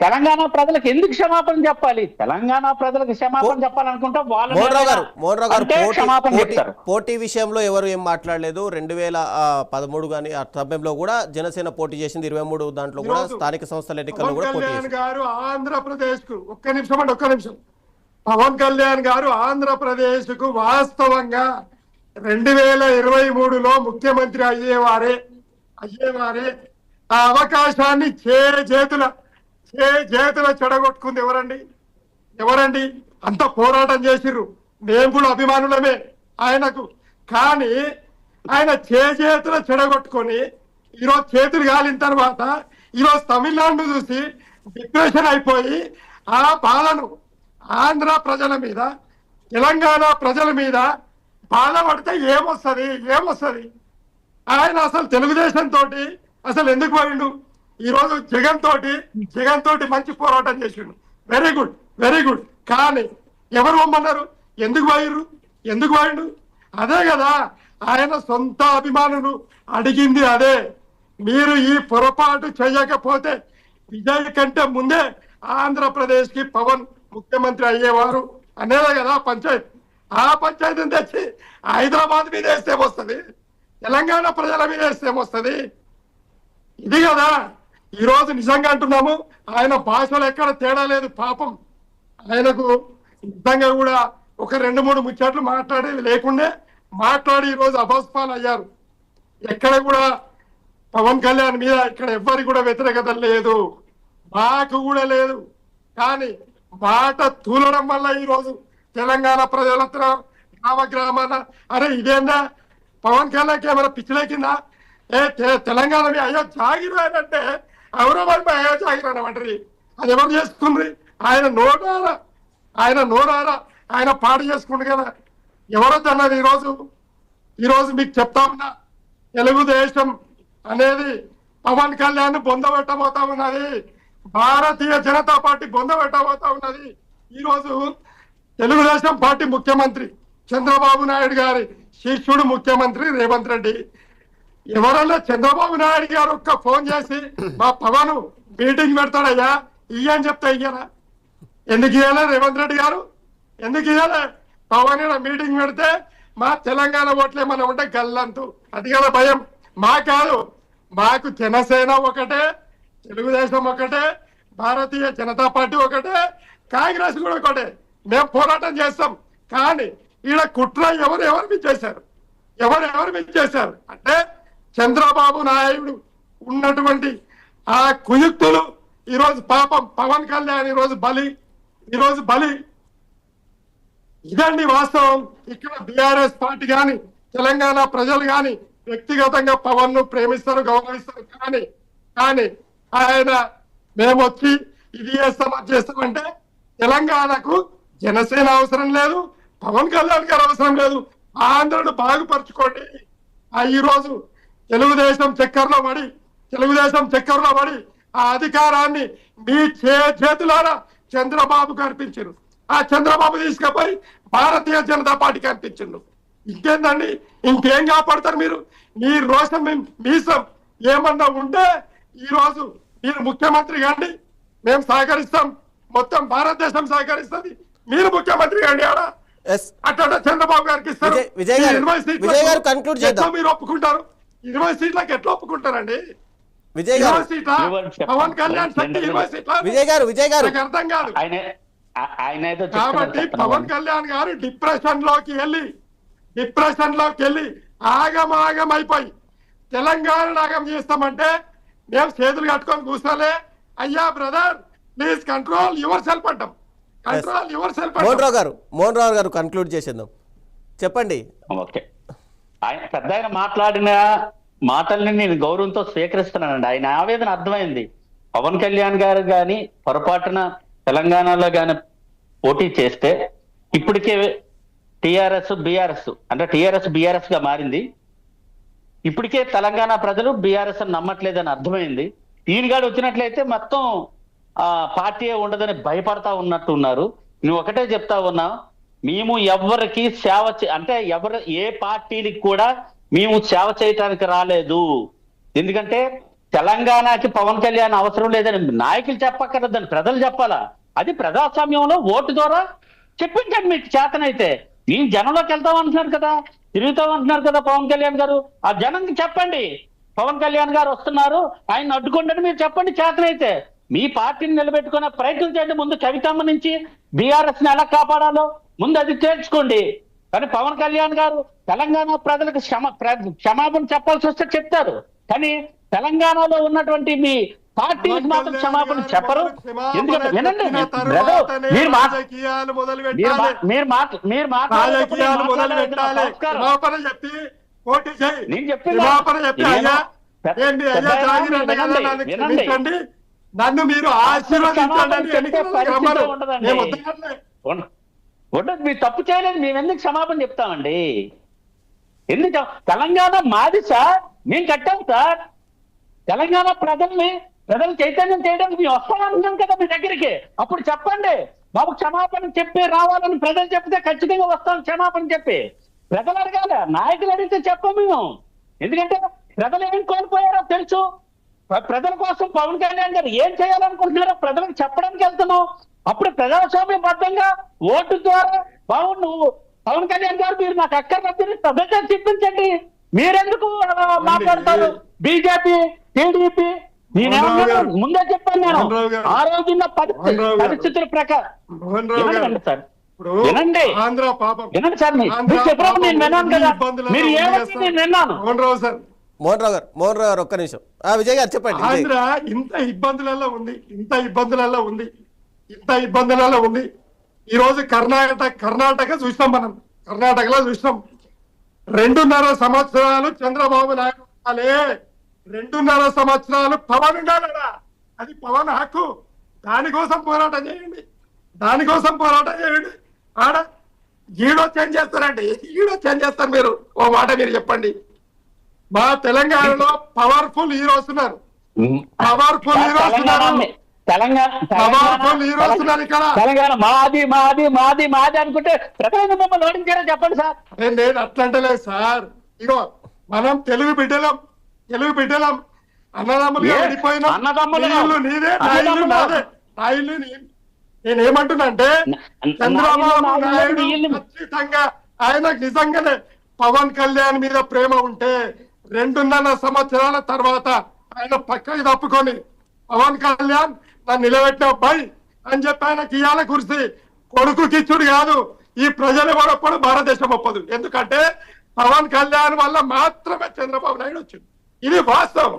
తెలంగాణ ప్రజలకు ఎందుకు క్షమాపణ చెప్పాలి? తెలంగాణ ప్రజలకు క్షమాపణ చెప్పాలనుకుంటే వాళ్ళు క్షమాపణ చెప్తారు. పోటీ విషయంలో ఎవరు ఏం మాట్లాడలేదు. 2013 కానీ ఆ సమయంలో కూడా జనసేన పోటీ చేసింది. 23 దాంట్లో కూడా స్థానిక సంస్థల ఎన్నికల్లో కూడా పోటీ చేసింది. గారు ఆంధ్రప్రదేశ్ కు ఒక్క నిమిషం పవన్ కళ్యాణ్ గారు ఆంధ్రప్రదేశ్ కు వాస్తవంగా 2023లో ముఖ్యమంత్రి అయ్యేవారే ఆ అవకాశాన్ని చేతుల చెడగొట్టుకుంది ఎవరండి? అంత పోరాటం చేసిర్రు. మేము కూడా అభిమానులమే ఆయనకు. కానీ ఆయన చేతుల చెడగొట్టుకొని ఈరోజు చేతులు కాలిన తర్వాత ఈరోజు తమిళనాడు చూసి డిప్రెషన్ అయిపోయి ఆ బాధను ఆంధ్ర ప్రజల మీద, తెలంగాణ ప్రజల మీద బాధపడితే ఏమొస్తుంది? ఆయన అసలు తెలుగుదేశం తోటి అసలు ఎందుకు పోయిండు? ఈరోజు జగన్ తోటి మంచి పోరాటం చేసిండు. Very good. కానీ ఎవరు పొమ్మన్నారు? ఎందుకు పోయిండు? అదే కదా ఆయన సొంత అభిమానులు అడిగింది అదే. మీరు ఈ పొరపాటు చేయకపోతే విజయ్ కంటే ముందే ఆంధ్రప్రదేశ్ కి పవన్ ముఖ్యమంత్రి అయ్యేవారు అనేదే కదా పంచాయతీ. ఆ పంచాయతీని తెచ్చి హైదరాబాద్ మీద వేస్తే వస్తుంది, తెలంగాణ ప్రజల మీద వేస్తే వస్తుంది. ఇది కదా ఈరోజు నిజంగా అంటున్నాము. ఆయన భాషలో ఎక్కడ తేడా లేదు. పాపం ఆయనకు నిజంగా కూడా ఒక 2-3 ముచ్చట్లు మాట్లాడేవి లేకుండే మాట్లాడి ఈరోజు అభస్పాలు అయ్యారు. ఎక్కడ కూడా పవన్ కళ్యాణ్ మీద ఇక్కడ ఎవ్వరికి కూడా వ్యతిరేకత లేదు, మాకు కూడా లేదు. కానీ మాట తూలడం వల్ల ఈరోజు తెలంగాణ ప్రజలంతా గ్రామాన అరే ఇదేందా పవన్ కళ్యాణ్కి ఏమైనా పిచ్చిలేకిందా? తెలంగాణ అయ్యో జాగిరానంటే హైదరాబాద్ అయ్యో జాగిరానమంటారు. అది ఎవరు చేసుకుంది? ఆయన నోరారా ఆయన పాడు చేసుకుంటు కదా. ఎవరొద్దన్నది ఈరోజు మీకు చెప్తా ఉన్నా, తెలుగుదేశం అనేది పవన్ కళ్యాణ్ బొందబెట్టబోతా ఉన్నది. భారతీయ జనతా పార్టీ బొందబెట్టబోతా ఉన్నది. ఈరోజు తెలుగుదేశం పార్టీ ముఖ్యమంత్రి చంద్రబాబు నాయుడు గారి శిష్యుడు ముఖ్యమంత్రి రేవంత్ రెడ్డి. ఎవరన్నా చంద్రబాబు నాయుడు గారు ఒక్క ఫోన్ చేసి మా పవన్ మీటింగ్ పెడతాడయ్యా ఇయ్యని చెప్తే ఇయ్యరా? ఎందుకు ఇయ్యాలి? రేవంత్ రెడ్డి గారు ఎందుకు ఇయ్యాలి? పవన్ మీటింగ్ పెడితే మా తెలంగాణ ఓట్లు ఏమన్నా ఉంటే గల్లంతు. అది కదా భయం. మా కాదు, మాకు జనసేన ఒకటే, తెలుగుదేశం ఒకటే, భారతీయ జనతా పార్టీ ఒకటే, కాంగ్రెస్ కూడా ఒకటే. మేము పోరాటం చేస్తాం. కానీ ఈడ కుట్ర ఎవరు మీద చేశారు అంటే చంద్రబాబు నాయుడు ఉన్నటువంటి ఆ కుయుక్తులు ఈరోజు పాపం పవన్ కళ్యాణ్ ఈరోజు బలి. ఇదండి వాస్తవం. ఇక్కడ బీఆర్ఎస్ పార్టీ కానీ తెలంగాణ ప్రజలు కానీ వ్యక్తిగతంగా పవన్ ను ప్రేమిస్తారు, గౌరవిస్తారు. కానీ ఆయన మేము వచ్చి ఇది చేస్తామంటే తెలంగాణకు జనసేన అవసరం లేదు, పవన్ కళ్యాణ్ గారు అవసరం లేదు. ఆంధ్రను బాగుపరచుకోండి. ఈరోజు తెలుగుదేశం చక్కర్లో పడి ఆ అధికారాన్ని మీ చేతులారా చంద్రబాబుకు అర్పించారు. ఆ చంద్రబాబు తీసుకుపోయి భారతీయ జనతా పార్టీకి అర్పించిండు. ఇంకేందండి? ఇంకేం కాపాడతారు మీరు? మీ రోషం మీసం ఏమన్నా ఉంటే ఈరోజు మీరు ముఖ్యమంత్రి కాండి, మేము సహకరిస్తాం. మొత్తం భారతదేశం సహకరిస్తుంది. మీరు ముఖ్యమంత్రి కాండి. ఆడ అట్లా చంద్రబాబు గారికి ఇస్తారు. మీరు ఒప్పుకుంటారు? 20 సీట్లకు ఎట్లా ఒప్పుకుంటారండి? పవన్ కళ్యాణ్ శక్తి 20 సీట్ల అర్థం కాదు. కాబట్టి పవన్ కళ్యాణ్ గారు డిప్రెషన్ లోకి వెళ్ళి ఆగమైపోయి తెలంగాణ నాగం చేస్తామంటే మేము చేతులు కట్టుకొని కూర్చోలే. అయ్యా brother please control your self అంటాం. మోహన్ రావు గారు కన్క్లూడ్ చేసేద్దాం, చెప్పండి. ఓకే, ఆయన పెద్ద ఆయన మాట్లాడిన మాటల్ని నేను గౌరవంతో స్వీకరిస్తున్నానండి. ఆయన ఆవేదన అర్థమైంది. పవన్ కళ్యాణ్ గారు కానీ పొరపాటున తెలంగాణలో కానీ పోటీ చేస్తే ఇప్పటికే టిఆర్ఎస్ బిఆర్ఎస్ అంటే టిఆర్ఎస్ బిఆర్ఎస్ గా మారింది. ఇప్పటికే తెలంగాణ ప్రజలు బిఆర్ఎస్ అని నమ్మట్లేదని అర్థమైంది. ఈయనగాడు వచ్చినట్లయితే మొత్తం పార్టీ ఉండదని భయపడతా ఉన్నట్టు ఉన్నారు. నువ్వు ఒకటే చెప్తా ఉన్నా, మేము ఎవరికి సేవ అంటే ఏ పార్టీకి కూడా మేము సేవ చేయటానికి రాలేదు. ఎందుకంటే తెలంగాణకి పవన్ కళ్యాణ్ అవసరం లేదని నాయకులు చెప్పక్కర్లేదని ప్రజలు చెప్పాలా? అది ప్రజాస్వామ్యంలో ఓటు ద్వారా చెప్పించండి మీకు చేతనైతే. నేను జనంలోకి వెళ్తాం అంటున్నారు కదా, తిరుగుతాం అంటున్నారు కదా పవన్ కళ్యాణ్ గారు. ఆ జనంకి చెప్పండి పవన్ కళ్యాణ్ గారు వస్తున్నారు, ఆయన అడ్డుకోండి మీరు చెప్పండి చేతనైతే. మీ పార్టీని నిలబెట్టుకునే ప్రయత్నం చేయండి. ముందు కవితమ్మ నుంచి బీఆర్ఎస్ ని ఎలా కాపాడాలో ముందు అది తేల్చుకోండి. కానీ పవన్ కళ్యాణ్ గారు తెలంగాణ ప్రజలకు క్షమాపణ చెప్పాల్సి వస్తే చెప్తారు, కానీ తెలంగాణలో ఉన్నటువంటి మీ పార్టీకి మాత్రం క్షమాపణ చెప్పరు. ఎందుకంటే వినండి, నేను చెప్పింది నన్ను మీరు ఉండదు. మీరు తప్పు చేయలేదు, మేము ఎందుకు క్షమాపణ చెప్తామండి? ఎందుకు? తెలంగాణ మాది సార్, మేము కట్టాం సార్. తెలంగాణ ప్రజలు చైతన్యం చేయడానికి మేము వస్తామన్నాం కదా మీ దగ్గరికి. అప్పుడు చెప్పండి బాబు, క్షమాపణ చెప్పి రావాలని ప్రజలు చెప్తే ఖచ్చితంగా వస్తాం క్షమాపణ చెప్పి. ప్రజలు అడగాలి, నాయకులు అడిగితే చెప్పం మేము. ఎందుకంటే ప్రజలు ఏం కోల్పోయారో తెలుసు. ప్రజల కోసం పవన్ కళ్యాణ్ గారు ఏం చేయాలనుకుంటున్నారో ప్రజలకు చెప్పడానికి వెళ్తున్నాం. అప్పుడు ప్రజాస్వామ్యబద్ధంగా ఓటు ద్వారా నువ్వు పవన్ కళ్యాణ్ గారు మీరు నాకు అక్కర్లేదు ప్రజలతో చెప్పించండి. మీరెందుకు మాట్లాడతారు? బీజేపీ, టీడీపీ, నేనేమన్నా ముందే చెప్పాను నేను. ఆ రోజున్న పరిస్థితుల ప్రకారం సార్ వినండి, వినండి సార్. మీరు చెప్పినప్పుడు నేను విన్నాను కదా, మీరు ఏమని నేను విన్నాను. మోహన్ రావు గారు ఒక్క నిమిషం. విజయ్ గారు చెప్పండి. ఆంధ్ర ఇంత ఇబ్బందులలో ఉంది. ఈ రోజు కర్ణాటక చూసినాం, మనం కర్ణాటకలో చూసినాం. 2.5 సంవత్సరాలు చంద్రబాబు నాయుడు ఉండాలి, 2.5 సంవత్సరాలు పవన్ ఉండాలడా, అది పవన్ హక్కు. దానికోసం పోరాటం చేయండి. ఆడ ఈడో చేంజ్ చేస్తారండి, మీరు ఓ మాట మీరు చెప్పండి. మా తెలంగాణలో పవర్ఫుల్ హీరోస్ ఉన్నారు, తెలంగాణ మాది మాది మాది మాది అనుకుంటే ప్రజలు మమ్మల్ని ఓడించారని చెప్పండి సార్. నేను అట్లంటలేదు సార్. ఇగో మనం తెలుగు బిడ్డలం, అన్నదమ్ములుగా విడిపోయినా నీదే నాయుళ్ళు నేనేమంటున్నా అంటే చంద్రబాబు నాయుడు ఖచ్చితంగా ఆయనకు నిజంగానే పవన్ కళ్యాణ్ మీద ప్రేమ ఉంటే 2.5 సంవత్సరాల తర్వాత ఆయన పక్కకి తప్పుకొని పవన్ కళ్యాణ్ నన్ను నిలబెట్టిన అబ్బాయి అని చెప్పి ఆయనకి ఇయ్యాల కురిసి కొడుకు కిచ్చుడు కాదు, ఈ ప్రజలు ఒప్పడు భారతదేశం ఒప్పదు. ఎందుకంటే పవన్ కళ్యాణ్ వల్ల మాత్రమే చంద్రబాబు నాయుడు వచ్చింది. ఇది వాస్తవం,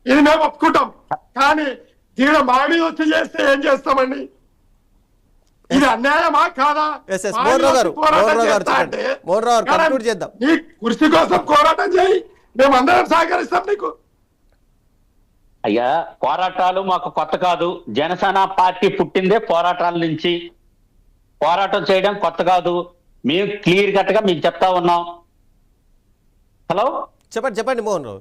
ఇది మేము ఒప్పుకుంటాం. కానీ ఈడ మా మీద వచ్చి చేస్తే ఏం చేస్తామండి? ఇది అన్యాయమా కాదా? నీ కుర్చీ కోసం పోరాటం చేయి, మేమందరం సహకరిస్తాం నీకు. అయ్యా, పోరాటాలు మాకు కొత్త కాదు. జనసేన పార్టీ పుట్టిందే పోరాటాల నుంచి. పోరాటం చేయడం కొత్త కాదు. మేము క్లియర్ కట్ గా మీకు చెప్తా ఉన్నాం. హలో, చెప్పండి మోహన్ రావు.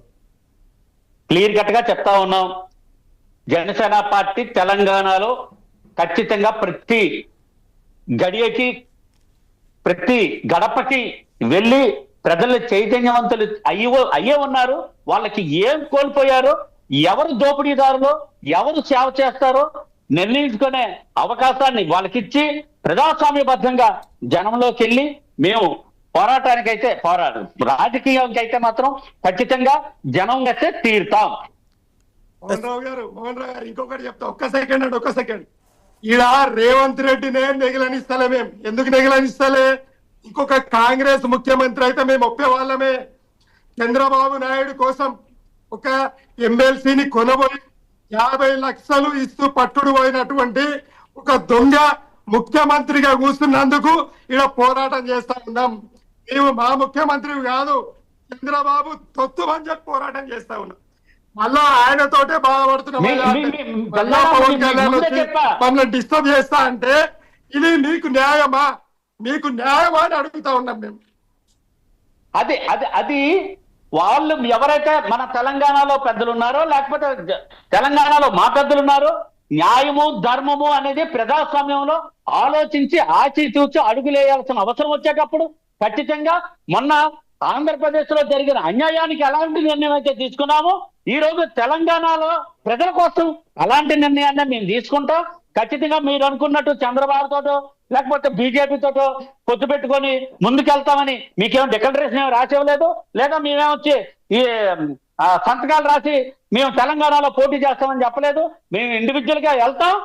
క్లియర్ కట్ గా చెప్తా ఉన్నాం. జనసేన పార్టీ తెలంగాణలో ఖచ్చితంగా ప్రతి గడియకి, ప్రతి గడపకి వెళ్ళి ప్రజలు చైతన్యవంతులు అయ్యే ఉన్నారు. వాళ్ళకి ఏం కోల్పోయారో, ఎవరు దోపిడీదారులో, ఎవరు సేవ చేస్తారో నిర్ణయించుకునే అవకాశాన్ని వాళ్ళకిచ్చి ప్రజాస్వామ్యబద్ధంగా జనంలోకి వెళ్ళి మేము పోరాటానికైతే రాజకీయానికి అయితే మాత్రం ఖచ్చితంగా జనం వస్తే తీరుతాం. మోహన్ రావు గారు ఇంకొకటి చెప్తా, ఒక్క సెకండ్. ఈడ రేవంత్ రెడ్డినే నెగిలనిస్తలే మేము. ఎందుకు నెగిలనిస్తలే? ఇంకొక కాంగ్రెస్ ముఖ్యమంత్రి అయితే మేము ఒప్పేవాళ్ళమే. చంద్రబాబు నాయుడు కోసం ఒక ఎమ్మెల్సీని కొనబోయి 50 లక్షలు ఇస్తూ పట్టుడు పోయినటువంటి ఒక దొంగ ముఖ్యమంత్రిగా కూర్చున్నందుకు ఈడ పోరాటం చేస్తా ఉన్నాం. మేము మా ముఖ్యమంత్రి కాదు, చంద్రబాబు తొత్తు అని చెప్పి పోరాటం చేస్తా ఉన్నాం. మళ్ళా ఆయనతోటే బాధపడుతున్నాం. పవన్ కళ్యాణ్ వచ్చి మమ్మల్ని డిస్టర్బ్ చేస్తా అంటే ఇది మీకు న్యాయమా అని అడుగుతా ఉన్నాం మేము. అది వాళ్ళు ఎవరైతే మన తెలంగాణలో పెద్దలు ఉన్నారో, లేకపోతే తెలంగాణలో మా పెద్దలు ఉన్నారో, న్యాయము ధర్మము అనేది ప్రజాస్వామ్యంలో ఆలోచించి ఆచితూచి అడుగులేయాల్సిన అవసరం వచ్చేటప్పుడు ఖచ్చితంగా మొన్న ఆంధ్రప్రదేశ్ లో జరిగిన అన్యాయానికి ఎలాంటి నిర్ణయం అయితే తీసుకున్నామో ఈ రోజు తెలంగాణలో ప్రజల కోసం అలాంటి నిర్ణయాన్ని మేము తీసుకుంటాం. ఖచ్చితంగా మీరు అనుకున్నట్టు చంద్రబాబు తోటో లేకపోతే బీజేపీ తోటో పొత్తు పెట్టుకొని ముందుకెళ్తామని మీకేమో డిక్లరేషన్ ఏమి రాసివ్వలేదు, లేదా మేమేమొచ్చి ఈ సంతకాలు రాసి మేము తెలంగాణలో పోటీ చేస్తామని చెప్పలేదు. మేము ఇండివిజువల్ గా వెళ్తాం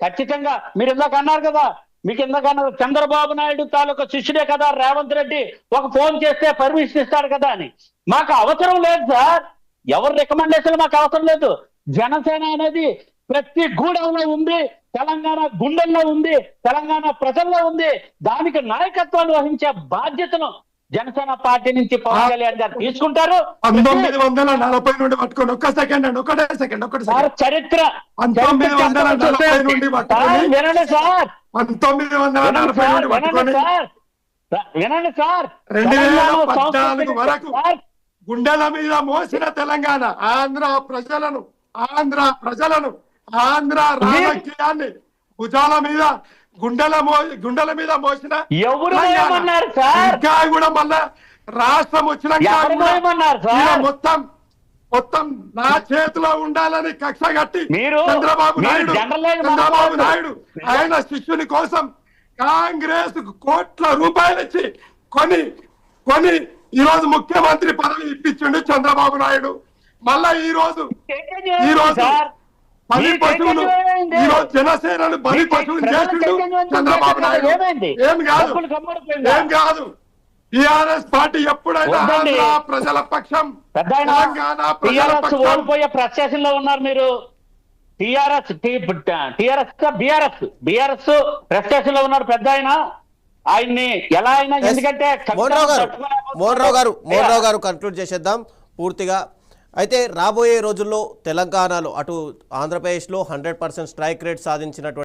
ఖచ్చితంగా. మీరు ఇందాక అన్నారు కదా, మీకు ఇందాక అన్నారు చంద్రబాబు నాయుడు తాలూకా శిష్యుడే కదా రేవంత్ రెడ్డి, ఒక ఫోన్ చేస్తే పర్మిషన్ ఇస్తాడు కదా అని. మాకు అవసరం లేదు సార్, ఎవరి రికమెండేషన్ మాకు అవసరం లేదు. జనసేన అనేది ప్రతి గూడెంలో ఉంది, తెలంగాణ గుండెల్లో ఉంది, తెలంగాణ ప్రజల్లో ఉంది. దానికి నాయకత్వాన్ని వహించే బాధ్యతను జనసేన పార్టీ నుంచి పవన్ కళ్యాణ్ గారు తీసుకుంటారు. 1940 నుండి పట్టుకొని ఒక్క సెకండ్ అండి, ఒకటే సెకండ్ చరిత్ర 1940 నుండి పట్టుకొని వినండి సార్, 1940 నుండి పట్టుకొని వినండి సార్, 2014 వరకు గుండెల మీద మోసిన తెలంగాణ ఆంధ్ర ప్రజలను ఆంధ్ర రాజకీయాన్ని భుజాల మీద గుండెల మీద మోసిన ఎవరు ఏమన్నారు సార్? ఇంకా కూడా మళ్ళా రాష్ట్రం వచ్చినాక మొత్తం నా చేతిలో ఉండాలని కక్ష కట్టి చంద్రబాబు నాయుడు ఆయన శిష్యుని కోసం కాంగ్రెస్ కోట్ల రూపాయలు ఇచ్చి కొని ఈ రోజు ముఖ్యమంత్రి పదవి ఇప్పించిండు చంద్రబాబు నాయుడు. మళ్ళా ఈ రోజు బలి పశువులు ఈ రోజు జనసేనను బలి పశువులు చేసిండు చంద్రబాబు నాయుడు. ఏం కాదు టిఆర్ఎస్ పార్టీ ఎప్పుడైనా ఆంధ్ర ప్రజల పక్షం, తెలంగాణ ప్రజల పక్షం. ఓడిపోయే ప్రత్యాశంలో ఉన్నారు మీరు. బిఆర్ఎస్ ప్రత్యాశంలో ఉన్నారు పెద్ద ఆయన్ని ఎలా అయినా, ఎందుకంటే మోహన్ రావు గారు కన్క్లూడ్ చేసేద్దాం పూర్తిగా. అయితే రాబోయే రోజుల్లో తెలంగాణలో అటు ఆంధ్రప్రదేశ్లో 100% స్ట్రైక్ రేట్ సాధించినటువంటి